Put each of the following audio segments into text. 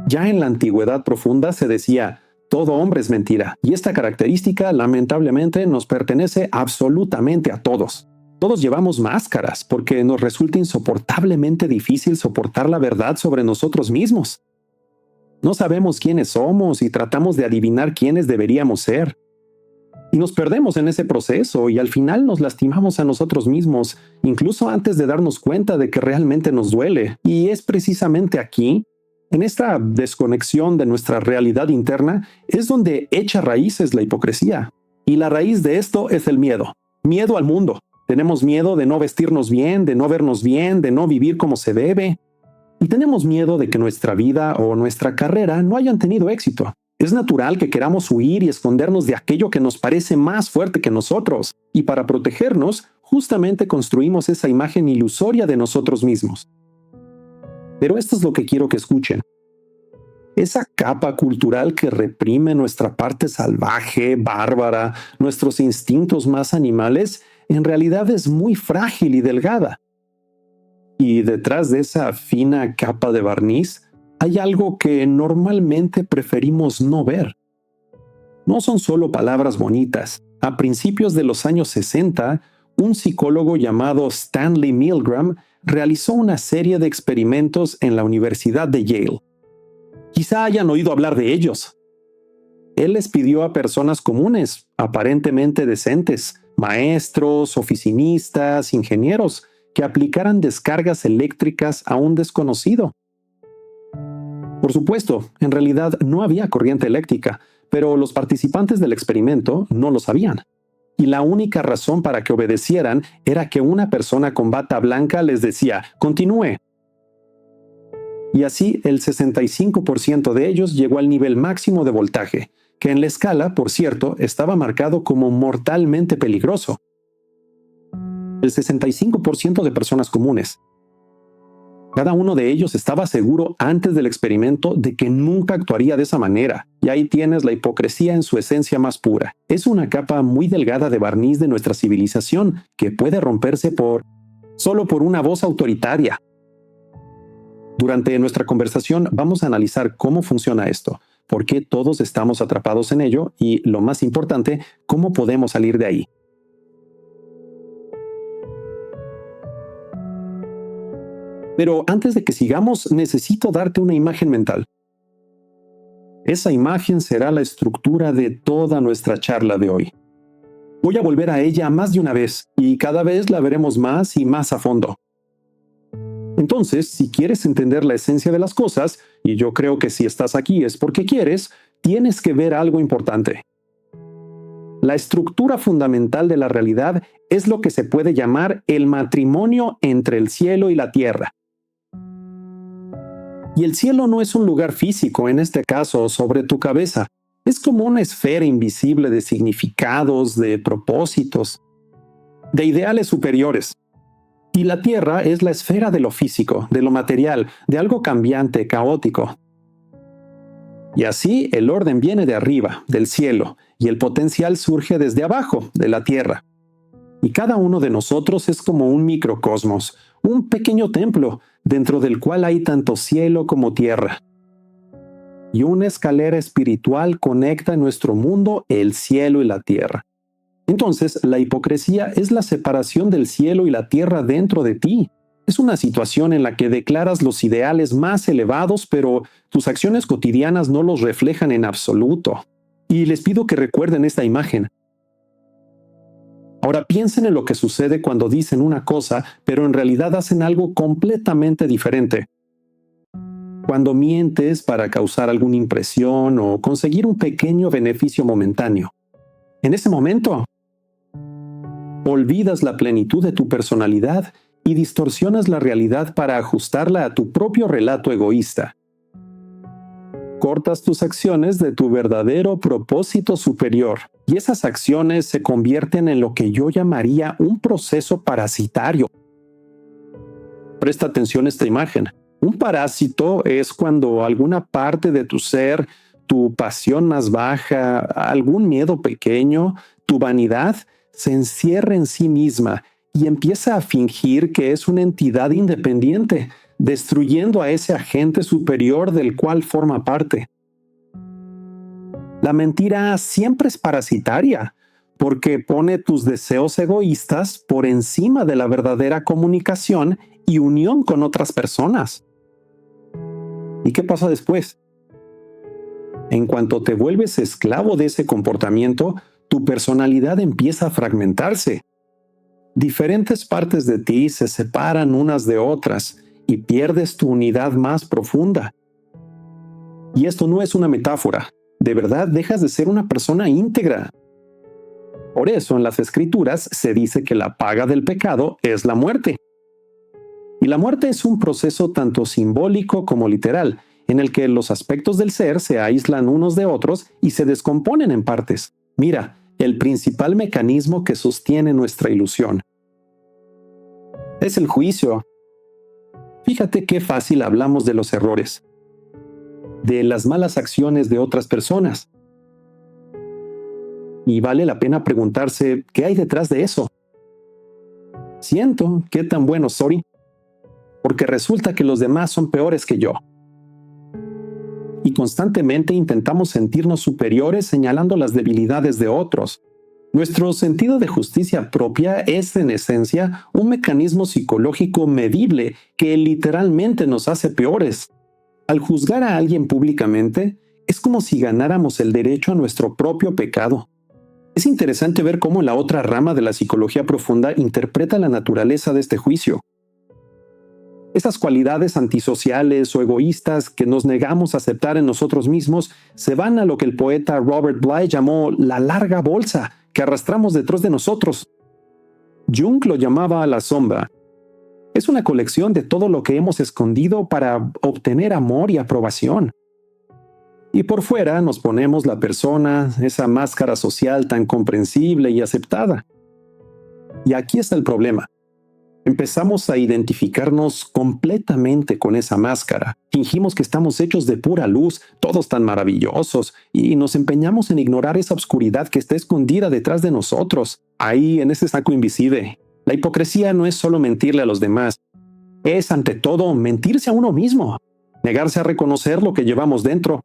Ya en la antigüedad profunda se decía, todo hombre es mentira, y esta característica lamentablemente nos pertenece absolutamente a todos. Todos llevamos máscaras porque nos resulta insoportablemente difícil soportar la verdad sobre nosotros mismos. No sabemos quiénes somos y tratamos de adivinar quiénes deberíamos ser. Y nos perdemos en ese proceso y al final nos lastimamos a nosotros mismos, incluso antes de darnos cuenta de que realmente nos duele. Y es precisamente aquí, en esta desconexión de nuestra realidad interna, es donde echa raíces la hipocresía. Y la raíz de esto es el miedo. Miedo al mundo. Tenemos miedo de no vestirnos bien, de no vernos bien, de no vivir como se debe. Y tenemos miedo de que nuestra vida o nuestra carrera no hayan tenido éxito. Es natural que queramos huir y escondernos de aquello que nos parece más fuerte que nosotros. Y para protegernos, justamente construimos esa imagen ilusoria de nosotros mismos. Pero esto es lo que quiero que escuchen. Esa capa cultural que reprime nuestra parte salvaje, bárbara, nuestros instintos más animales, en realidad es muy frágil y delgada. Y detrás de esa fina capa de barniz, hay algo que normalmente preferimos no ver. No son solo palabras bonitas. A principios de los años 60, un psicólogo llamado Stanley Milgram realizó una serie de experimentos en la Universidad de Yale. Quizá hayan oído hablar de ellos. Él les pidió a personas comunes, aparentemente decentes, maestros, oficinistas, ingenieros, que aplicaran descargas eléctricas a un desconocido. Por supuesto, en realidad no había corriente eléctrica, pero los participantes del experimento no lo sabían. Y la única razón para que obedecieran era que una persona con bata blanca les decía, continúe. Y así el 65% de ellos llegó al nivel máximo de voltaje, que en la escala, por cierto, estaba marcado como mortalmente peligroso. El 65% de personas comunes. Cada uno de ellos estaba seguro antes del experimento de que nunca actuaría de esa manera. Y ahí tienes la hipocresía en su esencia más pura. Es una capa muy delgada de barniz de nuestra civilización que puede romperse solo por una voz autoritaria. Durante nuestra conversación vamos a analizar cómo funciona esto, por qué todos estamos atrapados en ello y, lo más importante, cómo podemos salir de ahí. Pero antes de que sigamos, necesito darte una imagen mental. Esa imagen será la estructura de toda nuestra charla de hoy. Voy a volver a ella más de una vez y cada vez la veremos más y más a fondo. Entonces, si quieres entender la esencia de las cosas, y yo creo que si estás aquí es porque quieres, tienes que ver algo importante. La estructura fundamental de la realidad es lo que se puede llamar el matrimonio entre el cielo y la tierra. Y el cielo no es un lugar físico, en este caso, sobre tu cabeza. Es como una esfera invisible de significados, de propósitos, de ideales superiores. Y la tierra es la esfera de lo físico, de lo material, de algo cambiante, caótico. Y así el orden viene de arriba, del cielo, y el potencial surge desde abajo, de la tierra. Y cada uno de nosotros es como un microcosmos, un pequeño templo, dentro del cual hay tanto cielo como tierra. Y una escalera espiritual conecta en nuestro mundo el cielo y la tierra. Entonces, la hipocresía es la separación del cielo y la tierra dentro de ti. Es una situación en la que declaras los ideales más elevados, pero tus acciones cotidianas no los reflejan en absoluto. Y les pido que recuerden esta imagen. Ahora piensen en lo que sucede cuando dicen una cosa, pero en realidad hacen algo completamente diferente. Cuando mientes para causar alguna impresión o conseguir un pequeño beneficio momentáneo. En ese momento, olvidas la plenitud de tu personalidad y distorsionas la realidad para ajustarla a tu propio relato egoísta. Cortas tus acciones de tu verdadero propósito superior y esas acciones se convierten en lo que yo llamaría un proceso parasitario. Presta atención a esta imagen. Un parásito es cuando alguna parte de tu ser, tu pasión más baja, algún miedo pequeño, tu vanidad, se encierra en sí misma y empieza a fingir que es una entidad independiente, destruyendo a ese agente superior del cual forma parte. La mentira siempre es parasitaria, porque pone tus deseos egoístas por encima de la verdadera comunicación y unión con otras personas. ¿Y qué pasa después? En cuanto te vuelves esclavo de ese comportamiento, tu personalidad empieza a fragmentarse. Diferentes partes de ti se separan unas de otras y pierdes tu unidad más profunda. Y esto no es una metáfora. De verdad dejas de ser una persona íntegra. Por eso en las Escrituras se dice que la paga del pecado es la muerte. Y la muerte es un proceso tanto simbólico como literal, en el que los aspectos del ser se aíslan unos de otros y se descomponen en partes. Mira, el principal mecanismo que sostiene nuestra ilusión es el juicio. Fíjate qué fácil hablamos de los errores, de las malas acciones de otras personas. Y vale la pena preguntarse, ¿qué hay detrás de eso? Siento, qué tan bueno soy, porque resulta que los demás son peores que yo. Y constantemente intentamos sentirnos superiores señalando las debilidades de otros. Nuestro sentido de justicia propia es, en esencia, un mecanismo psicológico medible que literalmente nos hace peores. Al juzgar a alguien públicamente, es como si ganáramos el derecho a nuestro propio pecado. Es interesante ver cómo la otra rama de la psicología profunda interpreta la naturaleza de este juicio. Esas cualidades antisociales o egoístas que nos negamos a aceptar en nosotros mismos se van a lo que el poeta Robert Bly llamó la larga bolsa que arrastramos detrás de nosotros. Jung lo llamaba la sombra. Es una colección de todo lo que hemos escondido para obtener amor y aprobación. Y por fuera nos ponemos la persona, esa máscara social tan comprensible y aceptada. Y aquí está el problema. Empezamos a identificarnos completamente con esa máscara. Fingimos que estamos hechos de pura luz, todos tan maravillosos, y nos empeñamos en ignorar esa oscuridad que está escondida detrás de nosotros, ahí en ese saco invisible. La hipocresía no es solo mentirle a los demás, es ante todo mentirse a uno mismo, negarse a reconocer lo que llevamos dentro.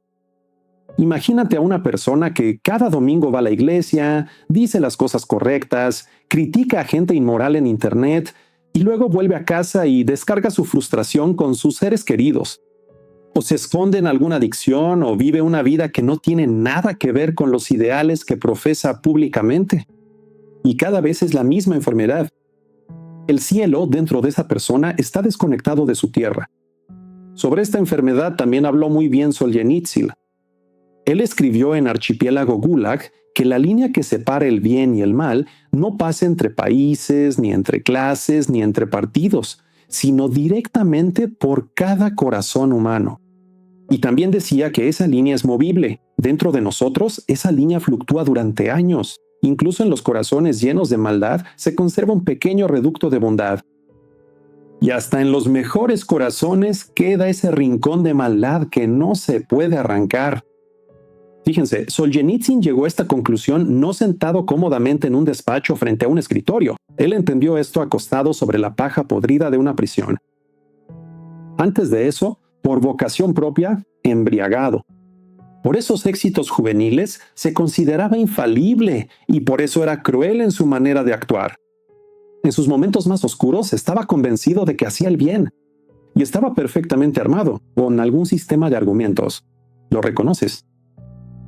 Imagínate a una persona que cada domingo va a la iglesia, dice las cosas correctas, critica a gente inmoral en internet, y luego vuelve a casa y descarga su frustración con sus seres queridos. O se esconde en alguna adicción o vive una vida que no tiene nada que ver con los ideales que profesa públicamente. Y cada vez es la misma enfermedad. El cielo dentro de esa persona está desconectado de su tierra. Sobre esta enfermedad también habló muy bien Solzhenitsyn. Él escribió en Archipiélago Gulag que la línea que separa el bien y el mal no pasa entre países, ni entre clases, ni entre partidos, sino directamente por cada corazón humano. Y también decía que esa línea es movible. Dentro de nosotros, esa línea fluctúa durante años. Incluso en los corazones llenos de maldad se conserva un pequeño reducto de bondad. Y hasta en los mejores corazones queda ese rincón de maldad que no se puede arrancar. Fíjense, Solzhenitsyn llegó a esta conclusión no sentado cómodamente en un despacho frente a un escritorio. Él entendió esto acostado sobre la paja podrida de una prisión. Antes de eso, por vocación propia, embriagado. Por esos éxitos juveniles se consideraba infalible y por eso era cruel en su manera de actuar. En sus momentos más oscuros estaba convencido de que hacía el bien y estaba perfectamente armado con algún sistema de argumentos. ¿Lo reconoces?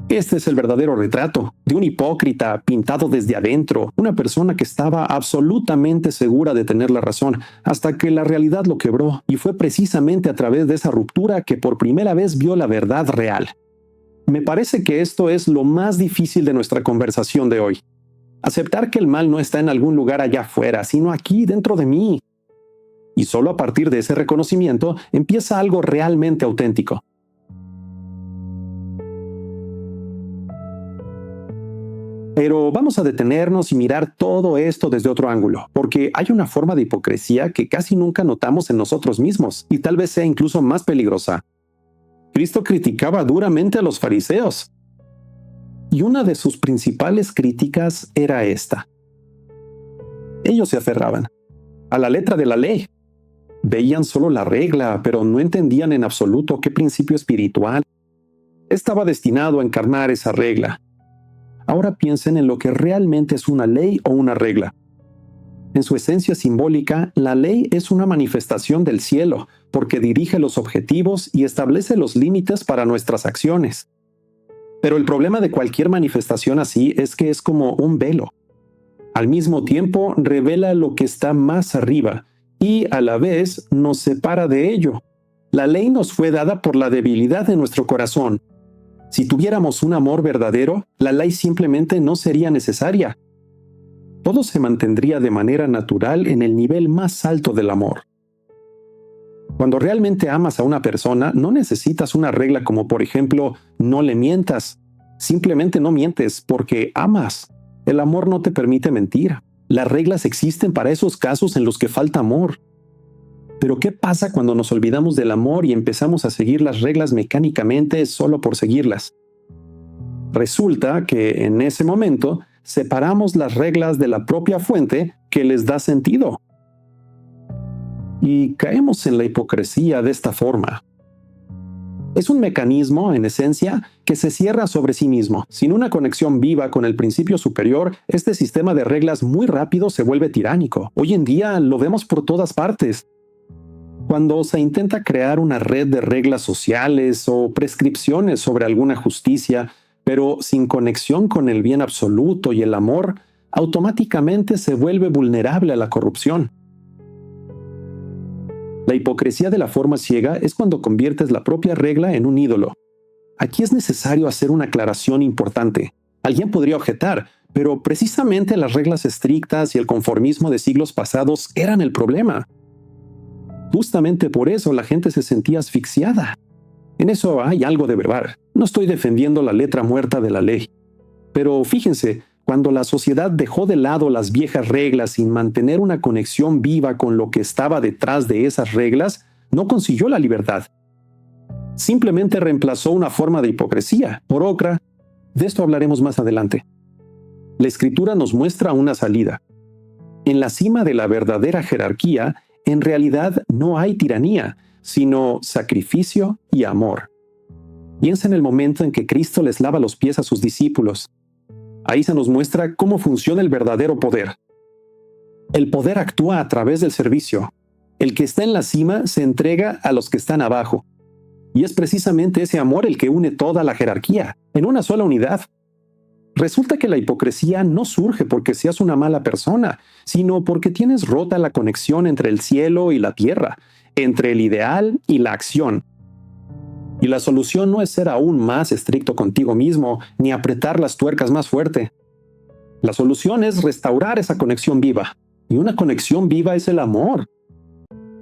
Este es el verdadero retrato de un hipócrita pintado desde adentro, una persona que estaba absolutamente segura de tener la razón, hasta que la realidad lo quebró, y fue precisamente a través de esa ruptura que por primera vez vio la verdad real. Me parece que esto es lo más difícil de nuestra conversación de hoy. Aceptar que el mal no está en algún lugar allá afuera, sino aquí dentro de mí. Y solo a partir de ese reconocimiento empieza algo realmente auténtico. Pero vamos a detenernos y mirar todo esto desde otro ángulo, porque hay una forma de hipocresía que casi nunca notamos en nosotros mismos, y tal vez sea incluso más peligrosa. Cristo criticaba duramente a los fariseos, y una de sus principales críticas era esta. Ellos se aferraban a la letra de la ley. Veían solo la regla, pero no entendían en absoluto qué principio espiritual estaba destinado a encarnar esa regla. Ahora piensen en lo que realmente es una ley o una regla. En su esencia simbólica, la ley es una manifestación del cielo, porque dirige los objetivos y establece los límites para nuestras acciones. Pero el problema de cualquier manifestación así es que es como un velo. Al mismo tiempo, revela lo que está más arriba y, a la vez, nos separa de ello. La ley nos fue dada por la debilidad de nuestro corazón. Si tuviéramos un amor verdadero, la ley simplemente no sería necesaria. Todo se mantendría de manera natural en el nivel más alto del amor. Cuando realmente amas a una persona, no necesitas una regla como, por ejemplo, no le mientas. Simplemente no mientes porque amas. El amor no te permite mentir. Las reglas existen para esos casos en los que falta amor. Pero ¿qué pasa cuando nos olvidamos del amor y empezamos a seguir las reglas mecánicamente solo por seguirlas? Resulta que en ese momento separamos las reglas de la propia fuente que les da sentido. Y caemos en la hipocresía de esta forma. Es un mecanismo, en esencia, que se cierra sobre sí mismo. Sin una conexión viva con el principio superior, este sistema de reglas muy rápido se vuelve tiránico. Hoy en día lo vemos por todas partes. Cuando se intenta crear una red de reglas sociales o prescripciones sobre alguna justicia, pero sin conexión con el bien absoluto y el amor, automáticamente se vuelve vulnerable a la corrupción. La hipocresía de la forma ciega es cuando conviertes la propia regla en un ídolo. Aquí es necesario hacer una aclaración importante. Alguien podría objetar, pero precisamente las reglas estrictas y el conformismo de siglos pasados eran el problema. Justamente por eso la gente se sentía asfixiada. En eso hay algo de verdad. No estoy defendiendo la letra muerta de la ley. Pero fíjense, cuando la sociedad dejó de lado las viejas reglas sin mantener una conexión viva con lo que estaba detrás de esas reglas, no consiguió la libertad. Simplemente reemplazó una forma de hipocresía por otra. De esto hablaremos más adelante. La Escritura nos muestra una salida. En la cima de la verdadera jerarquía, en realidad no hay tiranía, sino sacrificio y amor. Piensa en el momento en que Cristo les lava los pies a sus discípulos. Ahí se nos muestra cómo funciona el verdadero poder. El poder actúa a través del servicio. El que está en la cima se entrega a los que están abajo. Y es precisamente ese amor el que une toda la jerarquía, en una sola unidad. Resulta que la hipocresía no surge porque seas una mala persona, sino porque tienes rota la conexión entre el cielo y la tierra, entre el ideal y la acción. Y la solución no es ser aún más estricto contigo mismo, ni apretar las tuercas más fuerte. La solución es restaurar esa conexión viva. Y una conexión viva es el amor.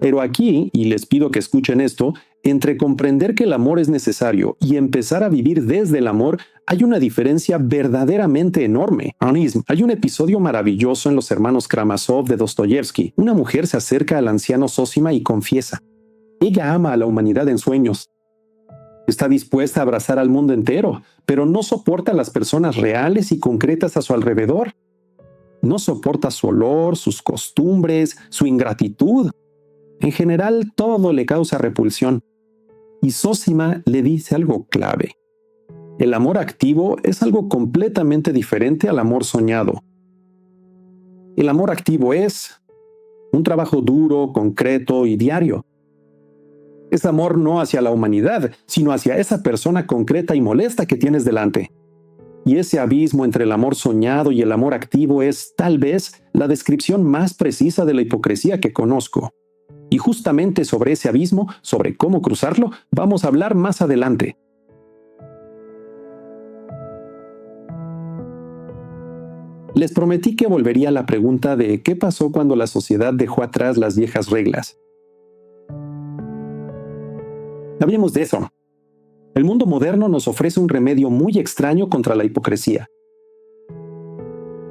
Pero aquí, y les pido que escuchen esto, entre comprender que el amor es necesario y empezar a vivir desde el amor, hay una diferencia verdaderamente enorme. Hay un episodio maravilloso en Los Hermanos Karamazov de Dostoyevsky. Una mujer se acerca al anciano Zosima y confiesa. Ella ama a la humanidad en sueños. Está dispuesta a abrazar al mundo entero, pero no soporta a las personas reales y concretas a su alrededor. No soporta su olor, sus costumbres, su ingratitud. En general, todo le causa repulsión. Y Zosima le dice algo clave. El amor activo es algo completamente diferente al amor soñado. El amor activo es un trabajo duro, concreto y diario. Es amor no hacia la humanidad, sino hacia esa persona concreta y molesta que tienes delante. Y ese abismo entre el amor soñado y el amor activo es, tal vez, la descripción más precisa de la hipocresía que conozco. Y justamente sobre ese abismo, sobre cómo cruzarlo, vamos a hablar más adelante. Les prometí que volvería a la pregunta de qué pasó cuando la sociedad dejó atrás las viejas reglas. Hablemos de eso. El mundo moderno nos ofrece un remedio muy extraño contra la hipocresía.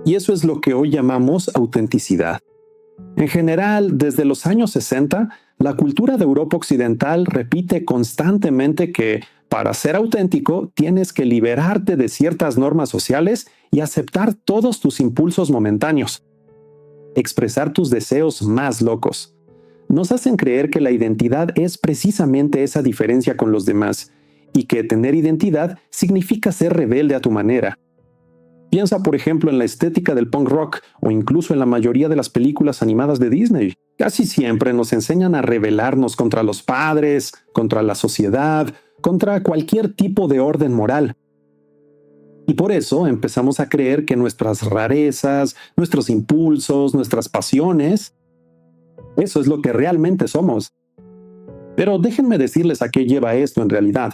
Y eso es lo que hoy llamamos autenticidad. En general, desde los años 60, la cultura de Europa Occidental repite constantemente que para ser auténtico tienes que liberarte de ciertas normas sociales y aceptar todos tus impulsos momentáneos. Expresar tus deseos más locos. nos hacen creer que la identidad es precisamente esa diferencia con los demás, y que tener identidad significa ser rebelde a tu manera. Piensa, por ejemplo, en la estética del punk rock o incluso en la mayoría de las películas animadas de Disney. Casi siempre nos enseñan a rebelarnos contra los padres, contra la sociedad, contra cualquier tipo de orden moral. Y por eso empezamos a creer que nuestras rarezas, nuestros impulsos, nuestras pasiones, eso es lo que realmente somos. Pero déjenme decirles a qué lleva esto en realidad.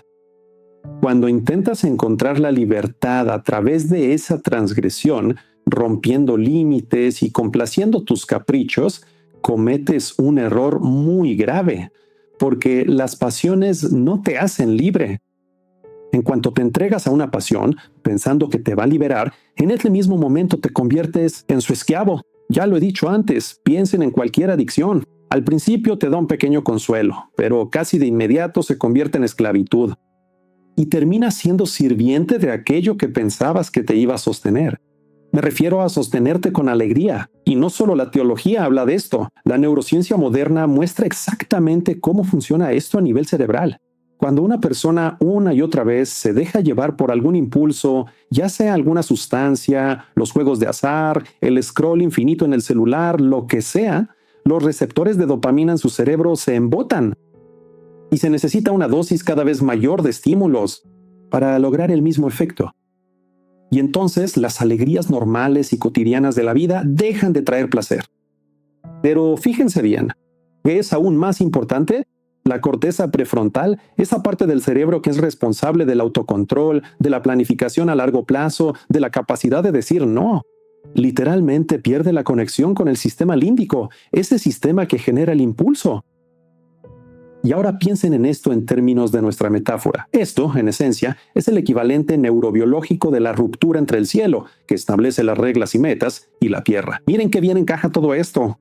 Cuando intentas encontrar la libertad a través de esa transgresión, rompiendo límites y complaciendo tus caprichos, cometes un error muy grave, porque las pasiones no te hacen libre. En cuanto te entregas a una pasión, pensando que te va a liberar, en ese mismo momento te conviertes en su esclavo. Ya lo he dicho antes, piensen en cualquier adicción. Al principio te da un pequeño consuelo, pero casi de inmediato se convierte en esclavitud. Y terminas siendo sirviente de aquello que pensabas que te iba a sostener. Me refiero a sostenerte con alegría. Y no solo la teología habla de esto. La neurociencia moderna muestra exactamente cómo funciona esto a nivel cerebral. Cuando una persona una y otra vez se deja llevar por algún impulso, ya sea alguna sustancia, los juegos de azar, el scroll infinito en el celular, lo que sea, los receptores de dopamina en su cerebro se embotan. Y se necesita una dosis cada vez mayor de estímulos para lograr el mismo efecto. Y entonces las alegrías normales y cotidianas de la vida dejan de traer placer. Pero fíjense bien, ¿qué es aún más importante? La corteza prefrontal, esa parte del cerebro que es responsable del autocontrol, de la planificación a largo plazo, de la capacidad de decir no. Literalmente pierde la conexión con el sistema límbico, ese sistema que genera el impulso. Y ahora piensen en esto en términos de nuestra metáfora. Esto, en esencia, es el equivalente neurobiológico de la ruptura entre el cielo, que establece las reglas y metas, y la tierra. Miren qué bien encaja todo esto.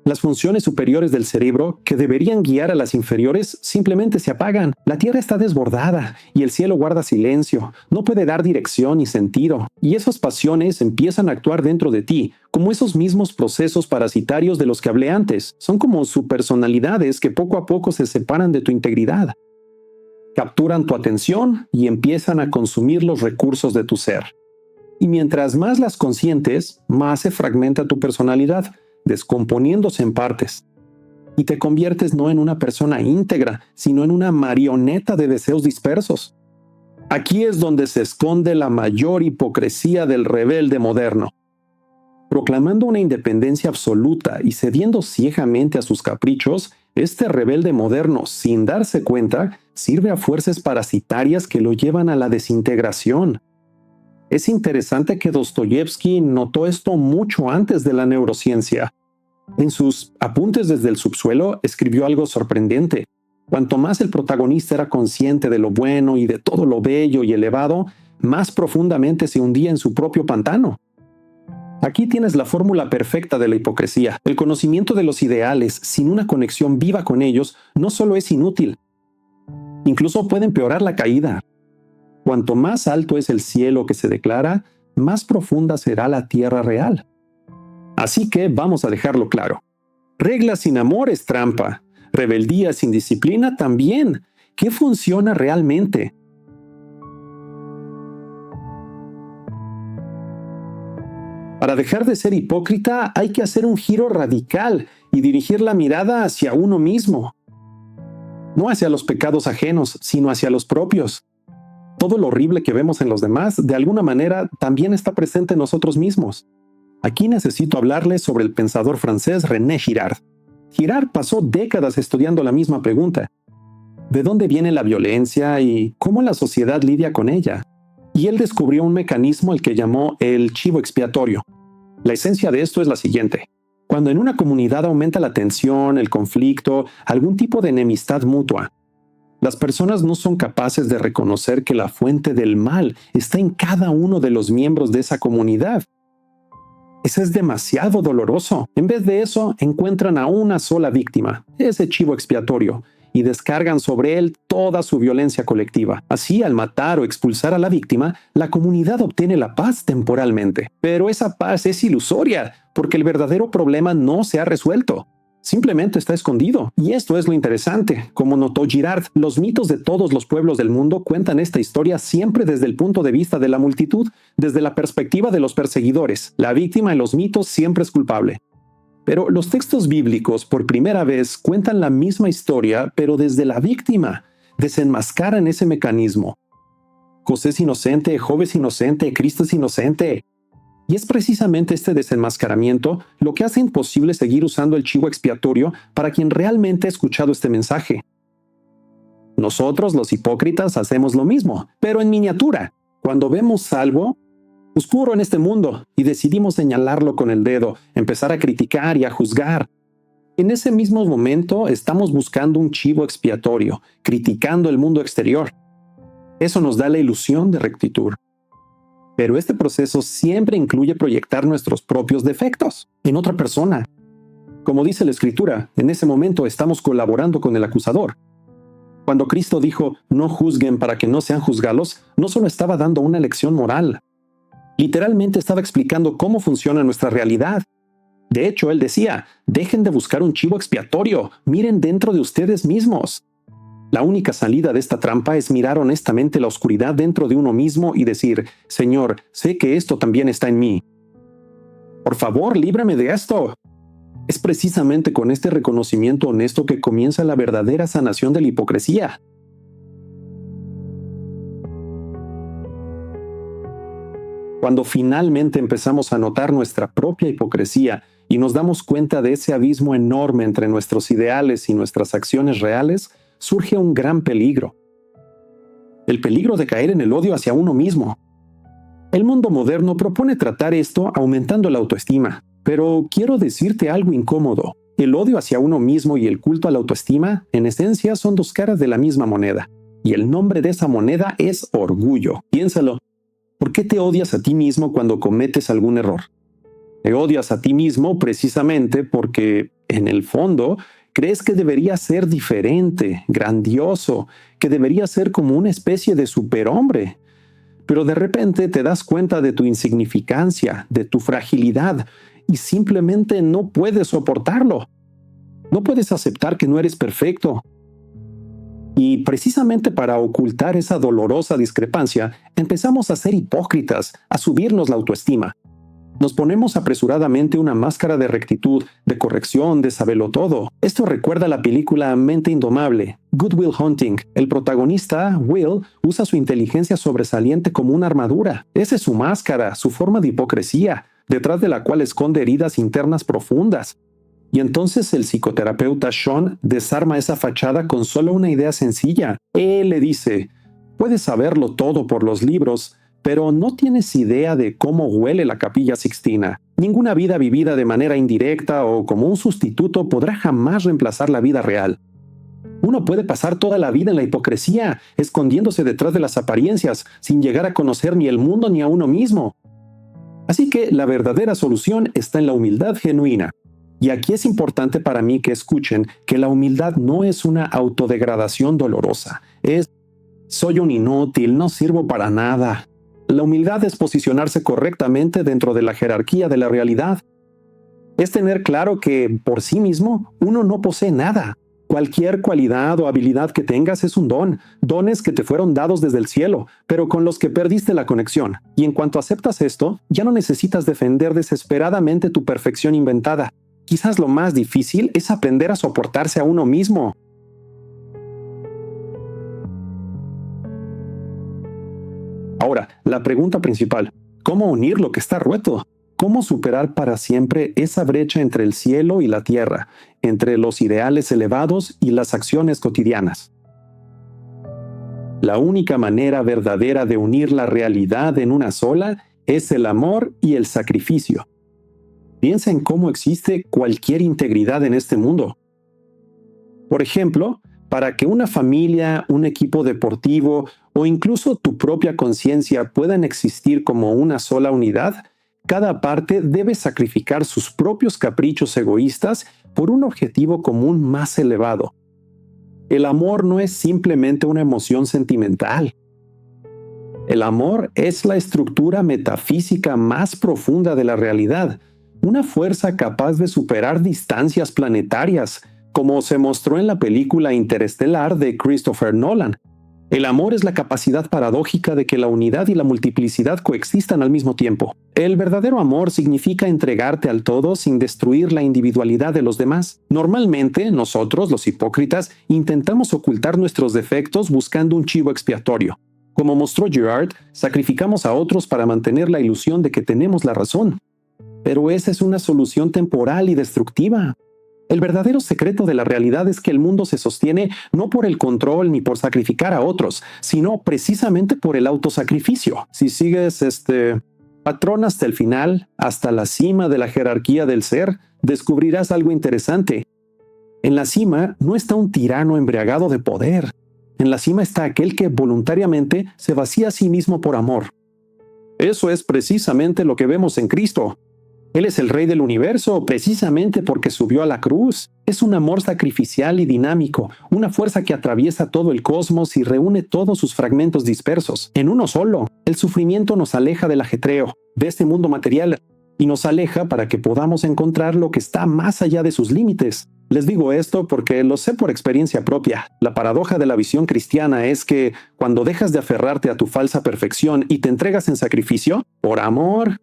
Las funciones superiores del cerebro, que deberían guiar a las inferiores, simplemente se apagan. La tierra está desbordada y el cielo guarda silencio. No puede dar dirección ni sentido. Y esas pasiones empiezan a actuar dentro de ti, como esos mismos procesos parasitarios de los que hablé antes. Son como subpersonalidades que poco a poco se separan de tu integridad. Capturan tu atención y empiezan a consumir los recursos de tu ser. Y mientras más las consientes, más se fragmenta tu personalidad, descomponiéndose en partes. Y te conviertes no en una persona íntegra, sino en una marioneta de deseos dispersos. Aquí es donde se esconde la mayor hipocresía del rebelde moderno. Proclamando una independencia absoluta y cediendo ciegamente a sus caprichos, este rebelde moderno, sin darse cuenta, sirve a fuerzas parasitarias que lo llevan a la desintegración. Es interesante que Dostoyevsky notó esto mucho antes de la neurociencia. En sus Apuntes desde el subsuelo escribió algo sorprendente. Cuanto más el protagonista era consciente de lo bueno y de todo lo bello y elevado, más profundamente se hundía en su propio pantano. Aquí tienes la fórmula perfecta de la hipocresía. El conocimiento de los ideales sin una conexión viva con ellos no solo es inútil, incluso puede empeorar la caída. Cuanto más alto es el cielo que se declara, más profunda será la tierra real. Así que vamos a dejarlo claro. Reglas sin amor es trampa. Rebeldía sin disciplina también. ¿Qué funciona realmente? Para dejar de ser hipócrita hay que hacer un giro radical y dirigir la mirada hacia uno mismo. No hacia los pecados ajenos, sino hacia los propios. Todo lo horrible que vemos en los demás, de alguna manera, también está presente en nosotros mismos. Aquí necesito hablarles sobre el pensador francés René Girard. Girard pasó décadas estudiando la misma pregunta. ¿De dónde viene la violencia y cómo la sociedad lidia con ella? Y él descubrió un mecanismo al que llamó el chivo expiatorio. La esencia de esto es la siguiente. Cuando en una comunidad aumenta la tensión, el conflicto, algún tipo de enemistad mutua, las personas no son capaces de reconocer que la fuente del mal está en cada uno de los miembros de esa comunidad. Eso es demasiado doloroso. En vez de eso, encuentran a una sola víctima, ese chivo expiatorio, y descargan sobre él toda su violencia colectiva. Así, al matar o expulsar a la víctima, la comunidad obtiene la paz temporalmente. Pero esa paz es ilusoria, porque el verdadero problema no se ha resuelto. Simplemente está escondido. Y esto es lo interesante. Como notó Girard, los mitos de todos los pueblos del mundo cuentan esta historia siempre desde el punto de vista de la multitud, desde la perspectiva de los perseguidores. La víctima en los mitos siempre es culpable. Pero los textos bíblicos por primera vez cuentan la misma historia, pero desde la víctima. Desenmascaran ese mecanismo. José es inocente, Job es inocente, Cristo es inocente. Y es precisamente este desenmascaramiento lo que hace imposible seguir usando el chivo expiatorio para quien realmente ha escuchado este mensaje. Nosotros, los hipócritas, hacemos lo mismo, pero en miniatura. Cuando vemos algo oscuro en este mundo y decidimos señalarlo con el dedo, empezar a criticar y a juzgar, en ese mismo momento estamos buscando un chivo expiatorio, criticando el mundo exterior. Eso nos da la ilusión de rectitud. Pero este proceso siempre incluye proyectar nuestros propios defectos en otra persona. Como dice la Escritura, en ese momento estamos colaborando con el acusador. Cuando Cristo dijo, no juzguen para que no sean juzgados, no solo estaba dando una lección moral. Literalmente estaba explicando cómo funciona nuestra realidad. De hecho, él decía, dejen de buscar un chivo expiatorio, miren dentro de ustedes mismos. La única salida de esta trampa es mirar honestamente la oscuridad dentro de uno mismo y decir, Señor, sé que esto también está en mí. Por favor, líbrame de esto. Es precisamente con este reconocimiento honesto que comienza la verdadera sanación de la hipocresía. Cuando finalmente empezamos a notar nuestra propia hipocresía y nos damos cuenta de ese abismo enorme entre nuestros ideales y nuestras acciones reales, surge un gran peligro. El peligro de caer en el odio hacia uno mismo. El mundo moderno propone tratar esto aumentando la autoestima, pero quiero decirte algo incómodo. El odio hacia uno mismo y el culto a la autoestima, en esencia, son dos caras de la misma moneda. Y el nombre de esa moneda es orgullo. Piénsalo. ¿Por qué te odias a ti mismo cuando cometes algún error? Te odias a ti mismo precisamente porque, en el fondo, crees que debería ser diferente, grandioso, que debería ser como una especie de superhombre. Pero de repente te das cuenta de tu insignificancia, de tu fragilidad, y simplemente no puedes soportarlo. No puedes aceptar que no eres perfecto. Y precisamente para ocultar esa dolorosa discrepancia, empezamos a ser hipócritas, a subirnos la autoestima. Nos ponemos apresuradamente una máscara de rectitud, de corrección, de sabelotodo. Esto recuerda la película Mente Indomable, Good Will Hunting. El protagonista, Will, usa su inteligencia sobresaliente como una armadura. Esa es su máscara, su forma de hipocresía, detrás de la cual esconde heridas internas profundas. Y entonces el psicoterapeuta Sean desarma esa fachada con solo una idea sencilla. Él le dice, puedes saberlo todo por los libros, pero no tienes idea de cómo huele la Capilla Sixtina. Ninguna vida vivida de manera indirecta o como un sustituto podrá jamás reemplazar la vida real. Uno puede pasar toda la vida en la hipocresía, escondiéndose detrás de las apariencias, sin llegar a conocer ni el mundo ni a uno mismo. Así que la verdadera solución está en la humildad genuina. Y aquí es importante para mí que escuchen que la humildad no es una autodegradación dolorosa. Es, soy un inútil, no sirvo para nada. La humildad es posicionarse correctamente dentro de la jerarquía de la realidad. Es tener claro que, por sí mismo, uno no posee nada. Cualquier cualidad o habilidad que tengas es un don, dones que te fueron dados desde el cielo, pero con los que perdiste la conexión. Y en cuanto aceptas esto, ya no necesitas defender desesperadamente tu perfección inventada. Quizás lo más difícil es aprender a soportarse a uno mismo. Ahora, la pregunta principal, ¿cómo unir lo que está roto? ¿Cómo superar para siempre esa brecha entre el cielo y la tierra, entre los ideales elevados y las acciones cotidianas? La única manera verdadera de unir la realidad en una sola es el amor y el sacrificio. Piensa en cómo existe cualquier integridad en este mundo. Por ejemplo, para que una familia, un equipo deportivo o incluso tu propia conciencia puedan existir como una sola unidad, cada parte debe sacrificar sus propios caprichos egoístas por un objetivo común más elevado. El amor no es simplemente una emoción sentimental. El amor es la estructura metafísica más profunda de la realidad, una fuerza capaz de superar distancias planetarias, como se mostró en la película Interestelar de Christopher Nolan. El amor es la capacidad paradójica de que la unidad y la multiplicidad coexistan al mismo tiempo. El verdadero amor significa entregarte al todo sin destruir la individualidad de los demás. Normalmente, nosotros, los hipócritas, intentamos ocultar nuestros defectos buscando un chivo expiatorio. Como mostró Girard, sacrificamos a otros para mantener la ilusión de que tenemos la razón. Pero esa es una solución temporal y destructiva. El verdadero secreto de la realidad es que el mundo se sostiene no por el control ni por sacrificar a otros, sino precisamente por el autosacrificio. Si sigues este patrón hasta el final, hasta la cima de la jerarquía del ser, descubrirás algo interesante. En la cima no está un tirano embriagado de poder. En la cima está aquel que voluntariamente se vacía a sí mismo por amor. Eso es precisamente lo que vemos en Cristo. Él es el Rey del universo precisamente porque subió a la cruz. Es un amor sacrificial y dinámico, una fuerza que atraviesa todo el cosmos y reúne todos sus fragmentos dispersos en uno solo. El sufrimiento nos aleja del ajetreo, de este mundo material, y nos aleja para que podamos encontrar lo que está más allá de sus límites. Les digo esto porque lo sé por experiencia propia. La paradoja de la visión cristiana es que cuando dejas de aferrarte a tu falsa perfección y te entregas en sacrificio, por amor,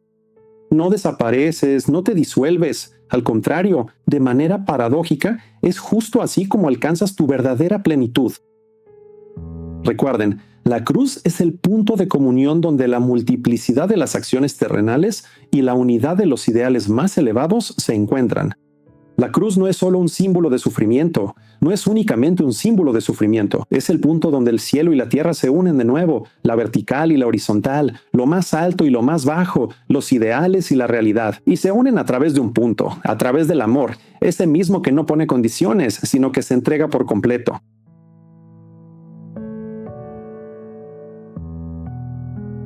no desapareces, no te disuelves. Al contrario, de manera paradójica, es justo así como alcanzas tu verdadera plenitud. Recuerden, la cruz es el punto de comunión donde la multiplicidad de las acciones terrenales y la unidad de los ideales más elevados se encuentran. La cruz no es solo un símbolo de sufrimiento, no es únicamente un símbolo de sufrimiento, es el punto donde el cielo y la tierra se unen de nuevo, la vertical y la horizontal, lo más alto y lo más bajo, los ideales y la realidad, y se unen a través de un punto, a través del amor, ese mismo que no pone condiciones, sino que se entrega por completo.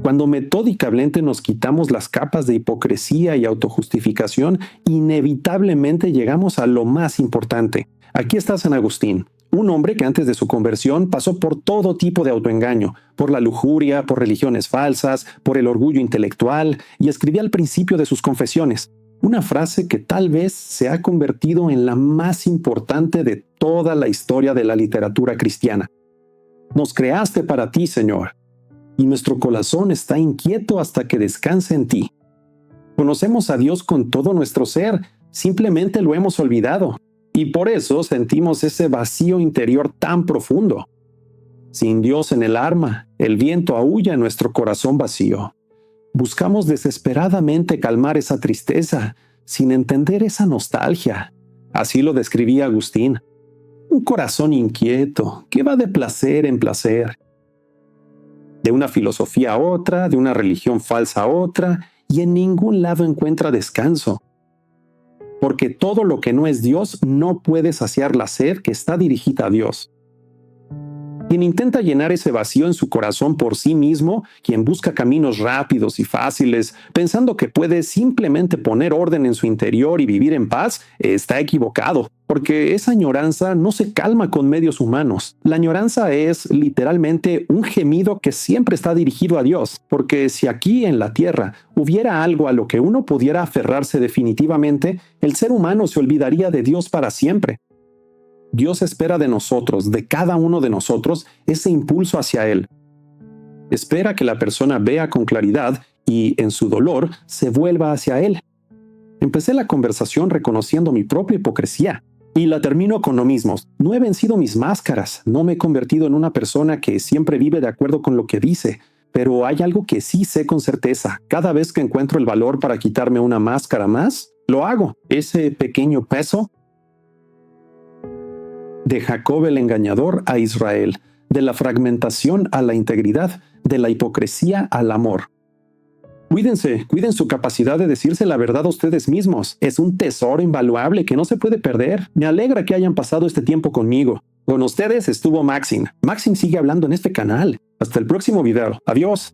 Cuando metódicamente nos quitamos las capas de hipocresía y autojustificación, inevitablemente llegamos a lo más importante. Aquí está San Agustín, un hombre que antes de su conversión pasó por todo tipo de autoengaño, por la lujuria, por religiones falsas, por el orgullo intelectual, y escribía al principio de sus confesiones una frase que tal vez se ha convertido en la más importante de toda la historia de la literatura cristiana. Nos creaste para ti, Señor, y nuestro corazón está inquieto hasta que descanse en ti. Conocemos a Dios con todo nuestro ser, simplemente lo hemos olvidado, y por eso sentimos ese vacío interior tan profundo. Sin Dios en el alma, el viento aúlla en nuestro corazón vacío. Buscamos desesperadamente calmar esa tristeza, sin entender esa nostalgia. Así lo describía Agustín. Un corazón inquieto, que va de placer en placer. De una filosofía a otra, de una religión falsa a otra, y en ningún lado encuentra descanso. Porque todo lo que no es Dios no puede saciar la sed que está dirigida a Dios. Quien intenta llenar ese vacío en su corazón por sí mismo, quien busca caminos rápidos y fáciles, pensando que puede simplemente poner orden en su interior y vivir en paz, está equivocado, porque esa añoranza no se calma con medios humanos. La añoranza es literalmente un gemido que siempre está dirigido a Dios, porque si aquí en la tierra hubiera algo a lo que uno pudiera aferrarse definitivamente, el ser humano se olvidaría de Dios para siempre. Dios espera de nosotros, de cada uno de nosotros, ese impulso hacia Él. Espera que la persona vea con claridad y, en su dolor, se vuelva hacia Él. Empecé la conversación reconociendo mi propia hipocresía y la termino con lo mismo. No he vencido mis máscaras, no me he convertido en una persona que siempre vive de acuerdo con lo que dice, pero hay algo que sí sé con certeza. Cada vez que encuentro el valor para quitarme una máscara más, lo hago. Ese pequeño peso de Jacob el engañador a Israel, de la fragmentación a la integridad, de la hipocresía al amor. Cuiden su capacidad de decirse la verdad a ustedes mismos. Es un tesoro invaluable que no se puede perder. Me alegra que hayan pasado este tiempo conmigo. Con ustedes estuvo Maxim. Maxim sigue hablando en este canal. Hasta el próximo video. Adiós.